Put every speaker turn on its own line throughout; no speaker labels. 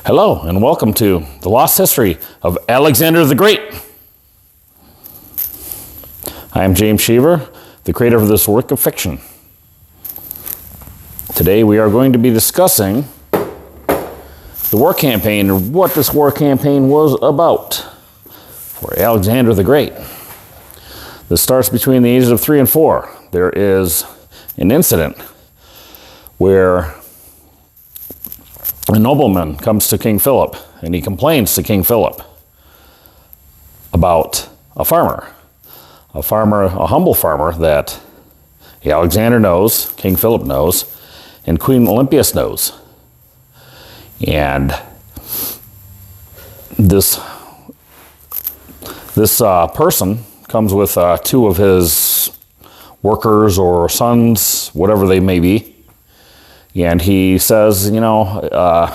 Hello, and welcome to The Lost History of Alexander the Great. I am James Sheaver, the creator of this work of fiction. Today we are going to be discussing the war campaign, or what this war campaign was about for Alexander the Great. This starts between the ages of 3 and 4. There is an incident where a nobleman comes to King Philip, and he complains to King Philip about a farmer, a humble farmer that Alexander knows, King Philip knows, and Queen Olympias knows. And this person comes with two of his workers or sons, whatever they may be. And he says, I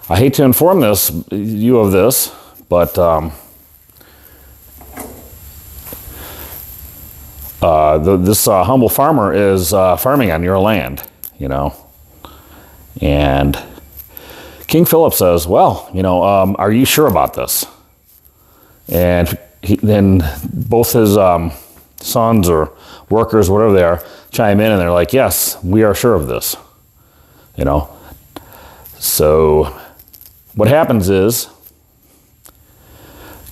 hate to inform you of this, but this humble farmer is farming on your land, And King Philip says, well, are you sure about this? And then both his sons or workers, whatever they are, chime in and they're like, yes, we are sure of this. So what happens is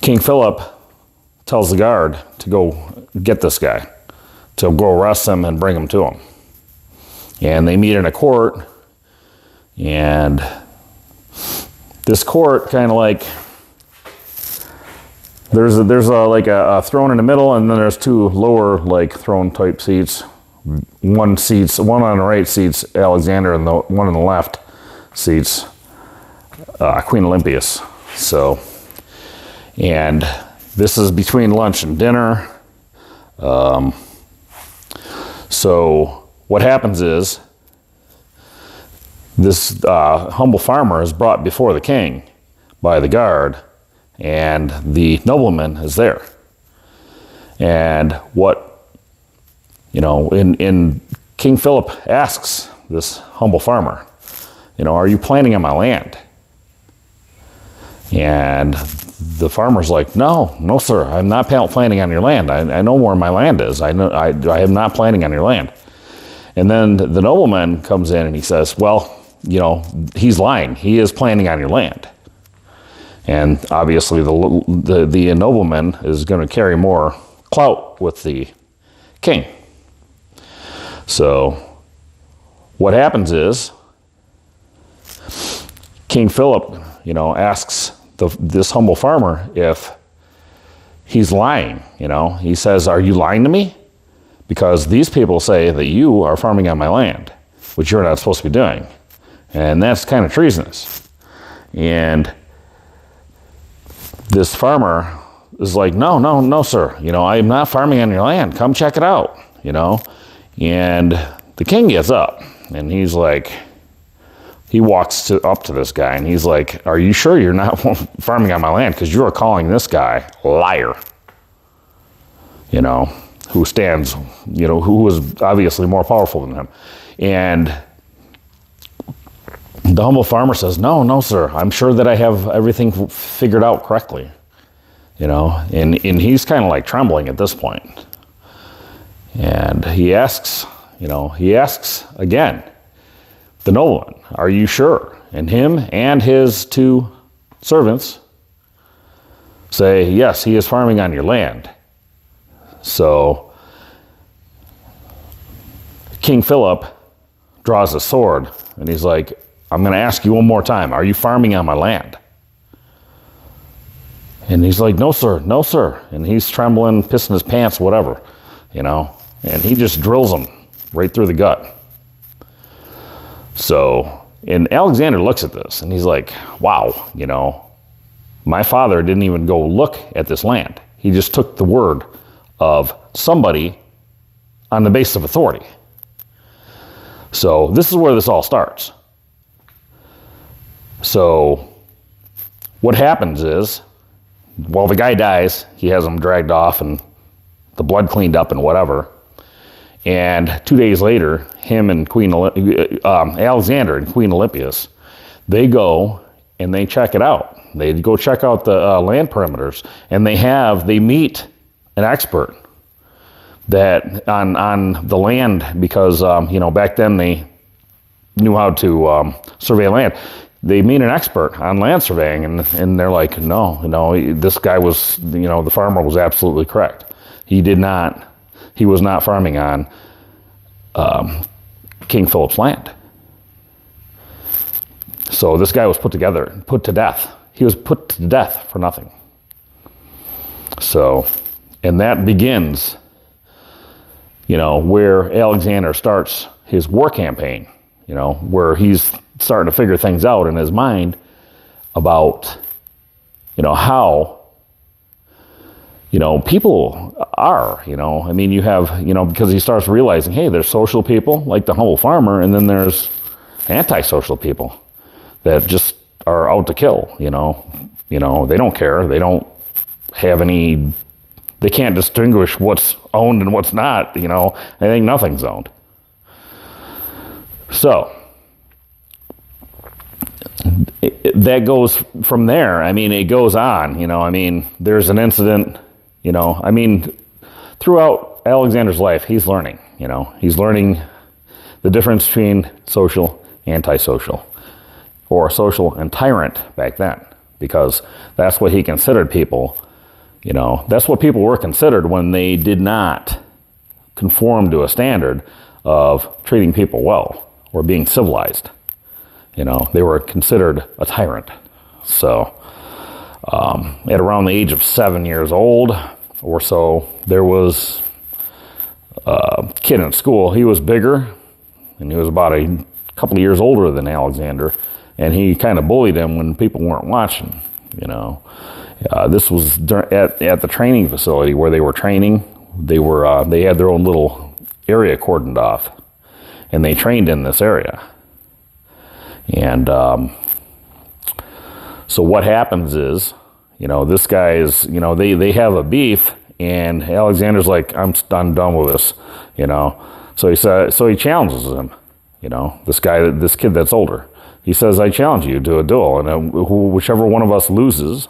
King Philip tells the guard to go get this guy, to go arrest him and bring him to him. And they meet in a court, and this court kind of like, there's a throne in the middle, and then there's two lower like throne type seats. One on the right seats Alexander, and the one on the left seats Queen Olympias. So, and this is between lunch and dinner. So what happens is this humble farmer is brought before the king by the guard, and the nobleman is there. And what in King Philip asks this humble farmer, are you planning on my land? And the farmer's like, no, sir, I'm not planning on your land. I know where my land is. I am not planning on your land. And then the nobleman comes in and he says, well, he's lying. He is planning on your land. And obviously the nobleman is going to carry more clout with the king. So what happens is King Philip, asks this humble farmer if he's lying. He says, are you lying to me? Because these people say that you are farming on my land, which you're not supposed to be doing. And that's kind of treasonous. And this farmer is like, no, sir. I am not farming on your land. Come check it out, And the king gets up, and he's like, he walks up to this guy, and he's like, are you sure you're not farming on my land? Because you are calling this guy a liar, who stands, who is obviously more powerful than him. And the humble farmer says, no, sir, I'm sure that I have everything figured out correctly, and he's kind of like trembling at this point. And he asks again, the nobleman, are you sure? And him and his two servants say, yes, he is farming on your land. So King Philip draws a sword, and he's like, I'm going to ask you one more time, are you farming on my land? And he's like, no, sir. And he's trembling, pissing his pants, whatever, and he just drills him right through the gut. So, and Alexander looks at this, and he's like, wow, my father didn't even go look at this land. He just took the word of somebody on the basis of authority. So this is where this all starts. So what happens is, while the guy dies, he has him dragged off and the blood cleaned up and whatever. And 2 days later, him and Alexander and Queen Olympias, they go and they check it out. They go check out the land perimeters, and they meet an expert that on the land, because back then they knew how to survey land. They meet an expert on land surveying, and they're like, no, this guy was, the farmer was absolutely correct. He was not farming on King Philip's land. So this guy was put to death. He was put to death for nothing. So, and that begins, where Alexander starts his war campaign, where he's starting to figure things out in his mind about, how, people are, you have, because he starts realizing, hey, there's social people like the humble farmer, and then there's antisocial people that just are out to kill, they don't care. They don't have any, they can't distinguish what's owned and what's not, I think nothing's owned. So, that goes from there. It goes on, there's an incident, throughout Alexander's life, he's learning, he's learning the difference between social, antisocial, or social and tyrant back then, because that's what he considered people, that's what people were considered when they did not conform to a standard of treating people well or being civilized. They were considered a tyrant. So, at around the age of 7 years old or so, there was a kid in school. He was bigger, and he was about a couple of years older than Alexander, and he kind of bullied him when people weren't watching. This was at the training facility where they were training. They had their own little area cordoned off, and they trained in this area. And so what happens is, this guy is, they have a beef, and Alexander's like, I'm done with this, So he challenges him, this kid that's older. He says, I challenge you to a duel, and whichever one of us loses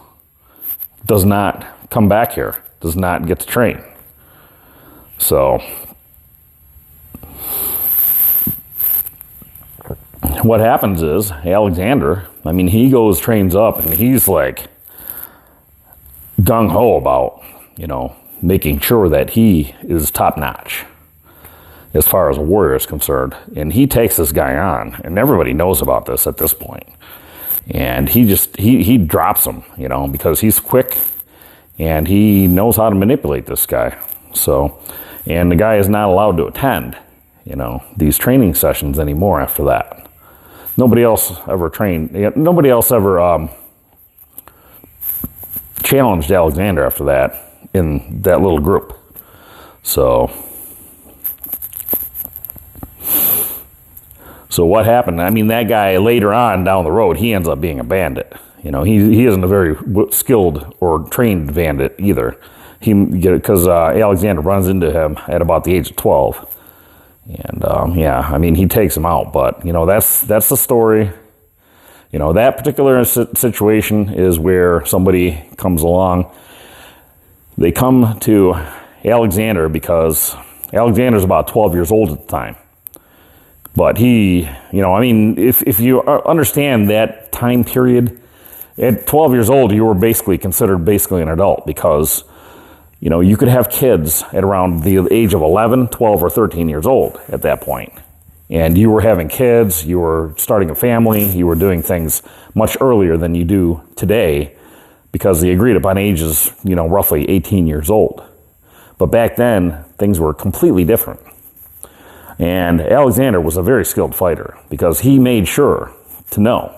does not come back here, does not get to train. So what happens is Alexander, he trains up, and he's like gung-ho about, making sure that he is top-notch as far as a warrior is concerned. And he takes this guy on, and everybody knows about this at this point. And he drops him, because he's quick, and he knows how to manipulate this guy. So, and the guy is not allowed to attend, these training sessions anymore after that. Nobody else ever challenged Alexander after that in that little group. So what happened? That guy later on down the road, he ends up being a bandit. He isn't a very skilled or trained bandit either. Because Alexander runs into him at about the age of 12. And he takes him out. But that's the story. That particular situation is where somebody comes along. They come to Alexander because Alexander's about 12 years old at the time. But he, if you understand that time period, at 12 years old, you were considered an adult, because you could have kids at around the age of 11, 12, or 13 years old at that point. And you were having kids, you were starting a family, you were doing things much earlier than you do today, because the agreed upon age is, roughly 18 years old. But back then, things were completely different. And Alexander was a very skilled fighter, because he made sure to know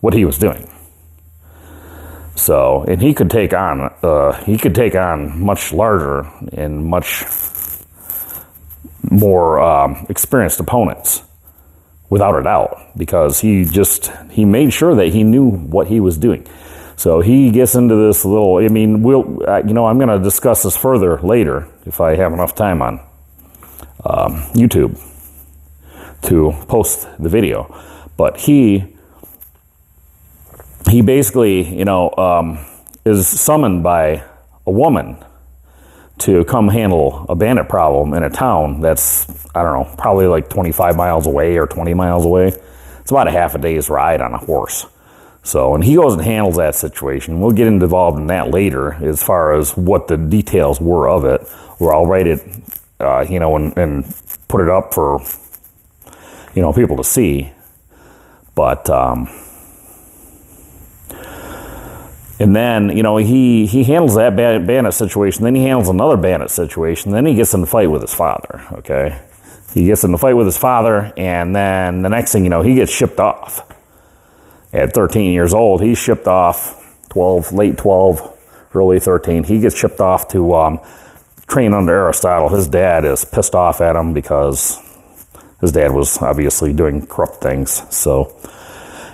what he was doing. So, and he could take on much larger and much more experienced opponents, without a doubt, because he made sure that he knew what he was doing. So he gets into this little, I'm going to discuss this further later if I have enough time on YouTube to post the video. But he he basically, is summoned by a woman to come handle a bandit problem in a town that's, I don't know, probably like 25 miles away or 20 miles away. It's about a half a day's ride on a horse. So, and he goes and handles that situation. We'll get involved in that later as far as what the details were of it, where I'll write it, and put it up for, people to see. But, and then, he handles that bandit situation. Then he handles another bandit situation. Then he gets in a fight with his father, okay? He gets in a fight with his father, and then the next thing you know, he gets shipped off. At 13 years old, he's shipped off, late 12, early 13. He gets shipped off to train under Aristotle. His dad is pissed off at him because his dad was obviously doing corrupt things, so...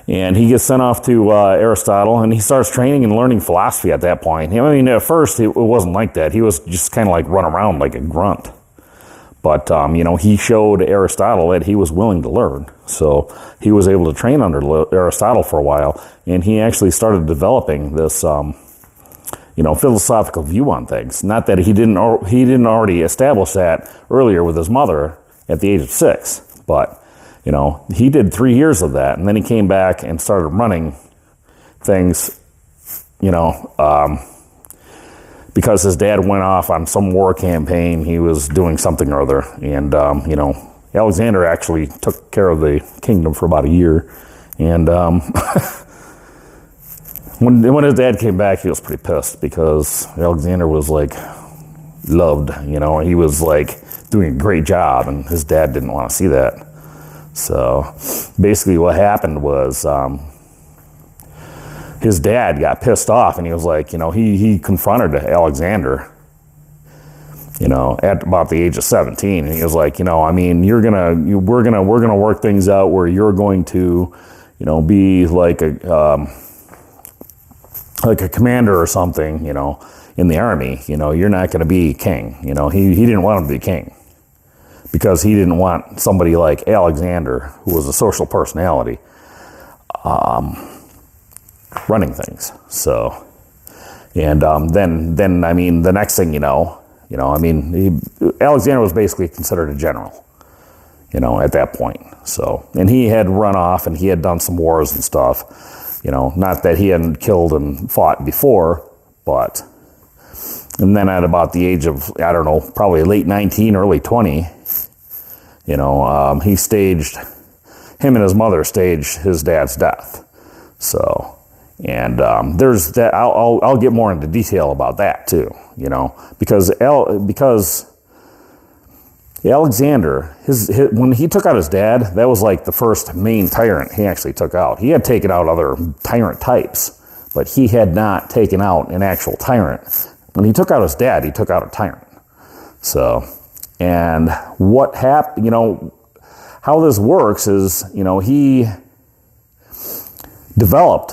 And he gets sent off to Aristotle, and he starts training and learning philosophy at that point. I mean, at first, it wasn't like that. He was just kind of like run around like a grunt. But, he showed Aristotle that he was willing to learn. So he was able to train under Aristotle for a while, and he actually started developing this, philosophical view on things. Not that he didn't already establish that earlier with his mother at the age of 6, but... he did 3 years of that, and then he came back and started running things, because his dad went off on some war campaign. He was doing something or other, and, Alexander actually took care of the kingdom for about a year, and when his dad came back, he was pretty pissed because Alexander was, loved, he was, doing a great job, and his dad didn't want to see that. So basically what happened was his dad got pissed off, and he was like, he confronted Alexander, at about the age of 17. And he was like, we're going to work things out where you're going to, be like a commander or something, in the army. You're not going to be king. He didn't want him to be king, because he didn't want somebody like Alexander, who was a social personality, running things. So, and then the next thing Alexander was basically considered a general, at that point. So, and he had run off and he had done some wars and stuff, not that he hadn't killed and fought before, but, and then at about the age of, I don't know, probably late 19, early 20, him and his mother staged his dad's death. So, and there's that. I'll get more into detail about that too. Because Alexander, when he took out his dad, that was like the first main tyrant he actually took out. He had taken out other tyrant types, but he had not taken out an actual tyrant. When he took out his dad, he took out a tyrant. So. And what happened, how this works is, he developed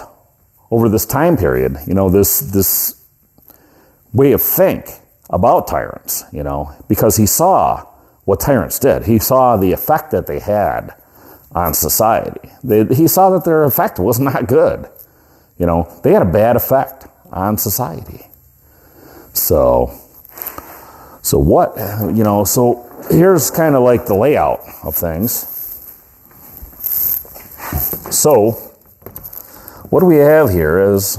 over this time period, this way of think about tyrants, because he saw what tyrants did. He saw the effect that they had on society. He saw that their effect was not good. They had a bad effect on society. So here's kind of like the layout of things. So what do we have here is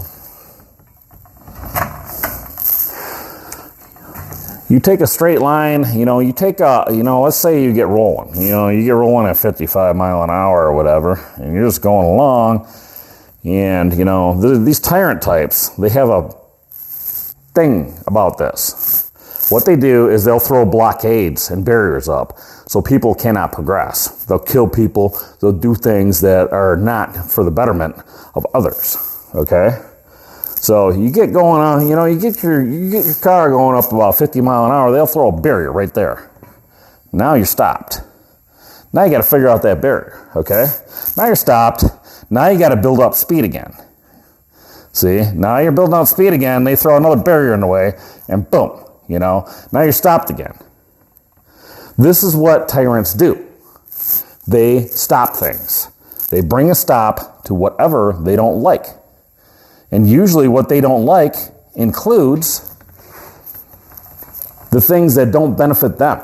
you take a straight line, let's say you get rolling, you get rolling at 55 mile an hour or whatever, and you're just going along, and, these tyrant types, they have a thing about this. What they do is they'll throw blockades and barriers up so people cannot progress. They'll kill people. They'll do things that are not for the betterment of others. Okay? So you get going on, you get your car going up about 50 mile an hour, they'll throw a barrier right there. Now you're stopped. Now you got to figure out that barrier. Okay? Now you're stopped. Now you got to build up speed again. See? Now you're building up speed again. They throw another barrier in the way, and boom. Now you're stopped again. This is what tyrants do. They stop things. They bring a stop to whatever they don't like. And usually what they don't like includes the things that don't benefit them.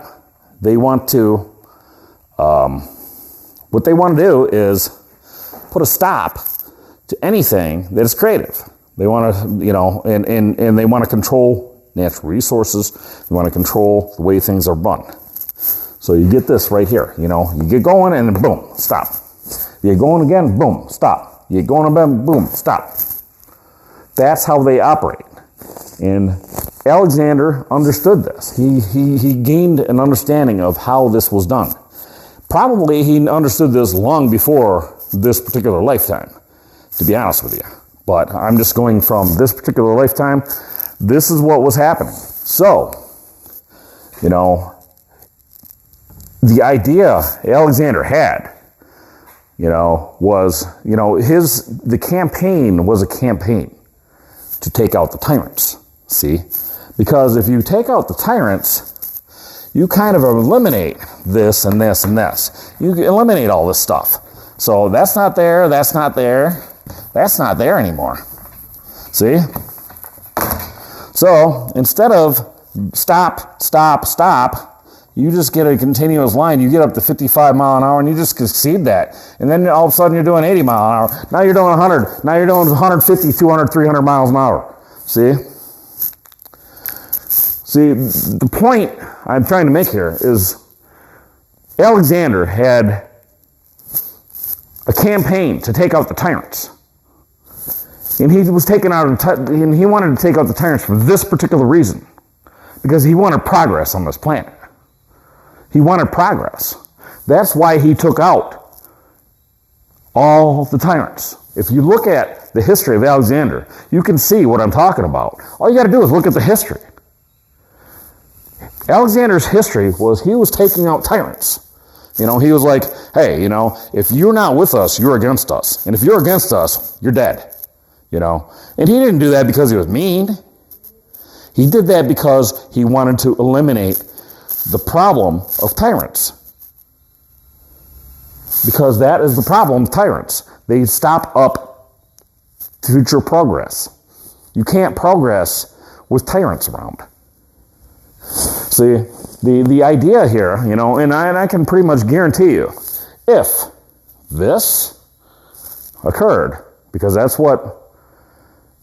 They want to, what they want to do is put a stop to anything that is creative. They want to, and they want to control natural resources. They want to control the way things are run. So you get this right here, you get going and then boom, stop. You get going again, boom, stop. You get going again, boom, stop. That's how they operate. And Alexander understood this. He gained an understanding of how this was done. Probably he understood this long before this particular lifetime, to be honest with you. But I'm just going from this particular lifetime. This is what was happening. So, the idea Alexander had, was, the campaign was a campaign to take out the tyrants. See? Because if you take out the tyrants, you kind of eliminate this and this and this. You eliminate all this stuff. So that's not there, that's not there, that's not there anymore. See? So instead of stop, stop, stop, you just get a continuous line. You get up to 55 mile an hour and you just exceed that. And then all of a sudden you're doing 80 mile an hour. Now you're doing 100. Now you're doing 150, 200, 300 miles an hour. See? See, the point I'm trying to make here is Alexander had a campaign to take out the tyrants. And he was taking out, and he wanted to take out the tyrants for this particular reason. Because he wanted progress on this planet. He wanted progress. That's why he took out all the tyrants. If you look at the history of Alexander, you can see what I'm talking about. All you got to do is look at the history. Alexander's history was he was taking out tyrants. He was like, hey, if you're not with us, you're against us. And if you're against us, you're dead. And he didn't do that because he was mean. He did that because he wanted to eliminate the problem of tyrants. Because that is the problem of tyrants. They stop up future progress. You can't progress with tyrants around. See, the idea here, and I can pretty much guarantee you, if this occurred, because that's what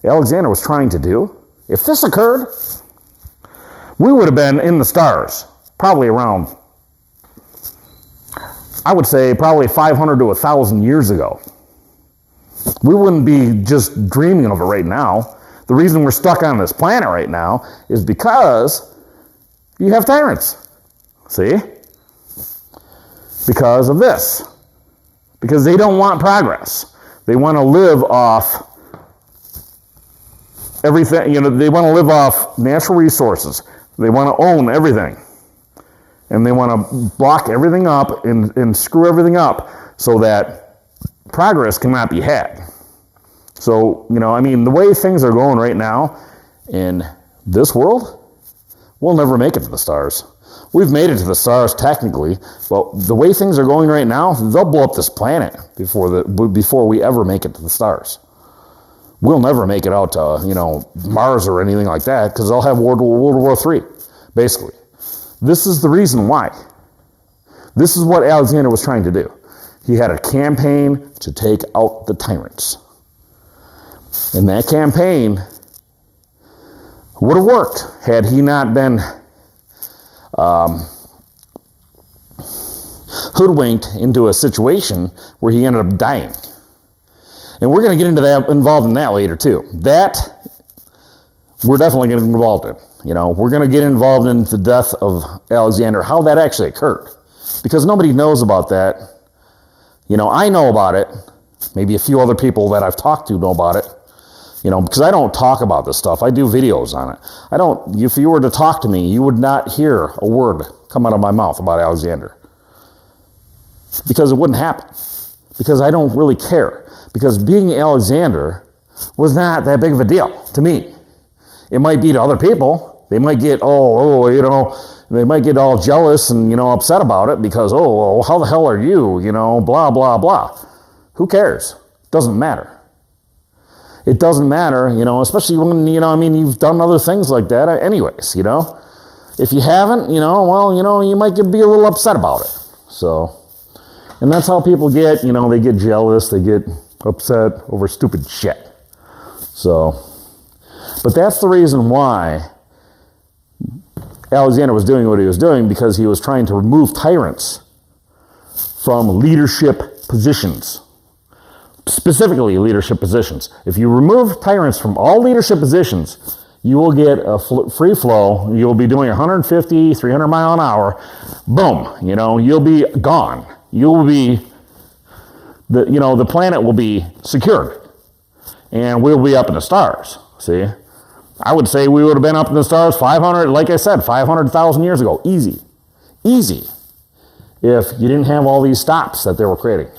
Alexander was trying to do, if this occurred, we would have been in the stars, probably around, I would say probably 500 to 1,000 years ago. We wouldn't be just dreaming of it right now. The reason we're stuck on this planet right now is because you have tyrants. See? Because of this. Because they don't want progress. They want to live off everything, they want to live off natural resources. They want to own everything. And they want to block everything up and screw everything up so that progress cannot be had. So, the way things are going right now in this world, we'll never make it to the stars. We've made it to the stars technically, but the way things are going right now, they'll blow up this planet before we ever make it to the stars. We'll never make it out to, Mars or anything like that, because they'll have World War III, basically. This is the reason why. This is what Alexander was trying to do. He had a campaign to take out the tyrants. And that campaign would have worked had he not been hoodwinked into a situation where he ended up dying. And we're going to get involved in that later too. That we're definitely going to get involved in. We're going to get involved in the death of Alexander, how that actually occurred. Because nobody knows about that. I know about it. Maybe a few other people that I've talked to know about it. Because I don't talk about this stuff. I do videos on it. If you were to talk to me, you would not hear a word come out of my mouth about Alexander. Because it wouldn't happen. Because I don't really care. Because being Alexander was not that big of a deal to me. It might be to other people. They might get, they might get all jealous and, upset about it because, how the hell are you? Blah, blah, blah. Who cares? Doesn't matter. it doesn't matter, especially when, you've done other things like that anyways, If you haven't, you might be a little upset about it. So, and that's how people get, they get jealous, they get upset over stupid shit. So, but that's the reason why Alexander was doing what he was doing, because he was trying to remove tyrants from leadership positions. Specifically leadership positions. If you remove tyrants from all leadership positions, you will get a free flow. You'll be doing 150, 300 mile an hour. Boom. You'll be gone. You'll be, the planet will be secured. And we'll be up in the stars. See? I would say we would have been up in the stars 500, like I said, 500,000 years ago. Easy. Easy. If you didn't have all these stops that they were creating.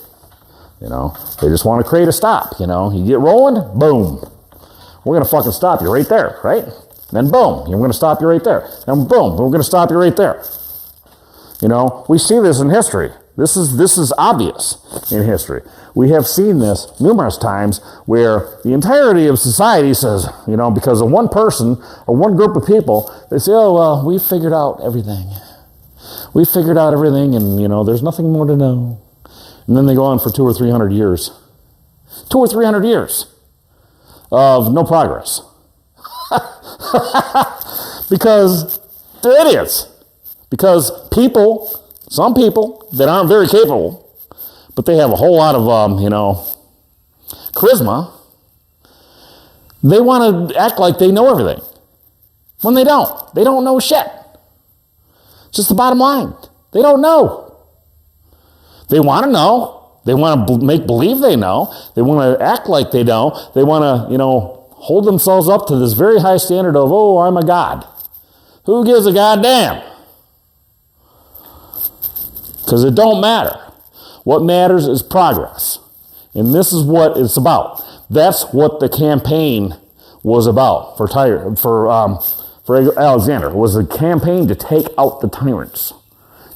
They just want to create a stop, You get rolling, boom. We're going to fucking stop you right there, right? Then boom, we're going to stop you right there. Then boom, we're going to stop you right there. We see this in history. This is obvious in history. We have seen this numerous times where the entirety of society says, because of one person or one group of people, they say, oh, well, we figured out everything. We figured out everything and, there's nothing more to know. And then they go on for 200 or 300 years. 200 or 300 years of no progress. Because they're idiots. Because some people that aren't very capable, but they have a whole lot of, charisma, they want to act like they know everything. When they don't. They don't know shit. Just the bottom line. They don't know. They want to know. They want to make believe they know. They want to act like they know. They want to, hold themselves up to this very high standard of, oh, I'm a god. Who gives a goddamn? Because it don't matter. What matters is progress. And this is what it's about. That's what the campaign was about for Alexander. It was a campaign to take out the tyrants,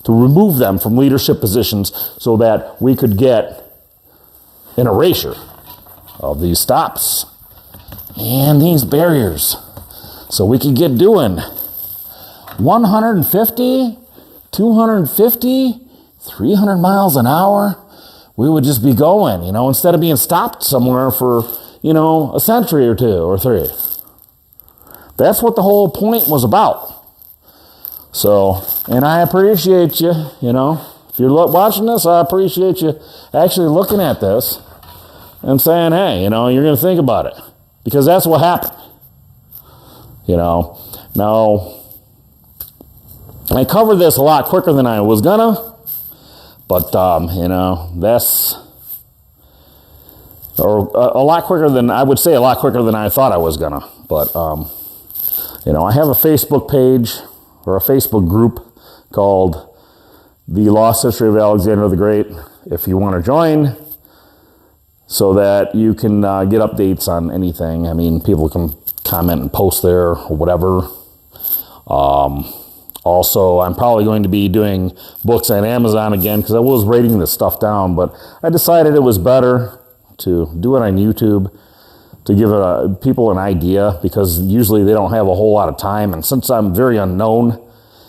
to remove them from leadership positions so that we could get an erasure of these stops and these barriers. So we could get doing 150, 250, 300 miles an hour. We would just be going, instead of being stopped somewhere for, a century or two or three. That's what the whole point was about. So, and I appreciate you, if you're watching this, I appreciate you actually looking at this and saying, hey, you're going to think about it. Because that's what happened. Now, I covered this a lot quicker than I was gonna, but, that's, or a lot quicker than, I would say a lot quicker than I thought I was gonna. But, I have a Facebook page, or a Facebook group called The Lost History of Alexander the Great, if you want to join, so that you can get updates on anything. I mean, people can comment and post there or whatever. Also, I'm probably going to be doing books on Amazon again, because I was writing this stuff down, but I decided it was better to do it on YouTube to give people an idea, because usually they don't have a whole lot of time. And since I'm very unknown,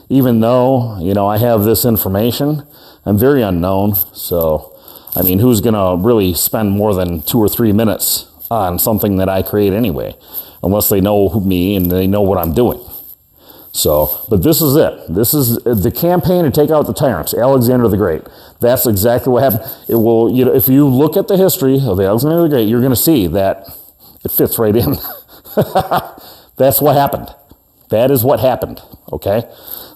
even though, I have this information, I'm very unknown. So, I mean, who's going to really spend more than 2 or 3 minutes on something that I create anyway, unless they know me and they know what I'm doing. So, but this is it. This is the campaign to take out the tyrants, Alexander the Great. That's exactly what happened. It will, if you look at the history of Alexander the Great, you're going to see that it fits right in. That's what happened. That is what happened, okay?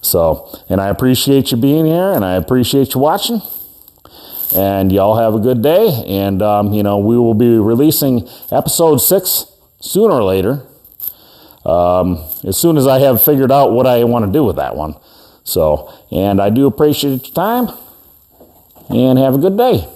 So, and I appreciate you being here, and I appreciate you watching. And y'all have a good day. And, we will be releasing episode 6 sooner or later. As soon as I have figured out what I want to do with that one. So, and I do appreciate your time. And have a good day.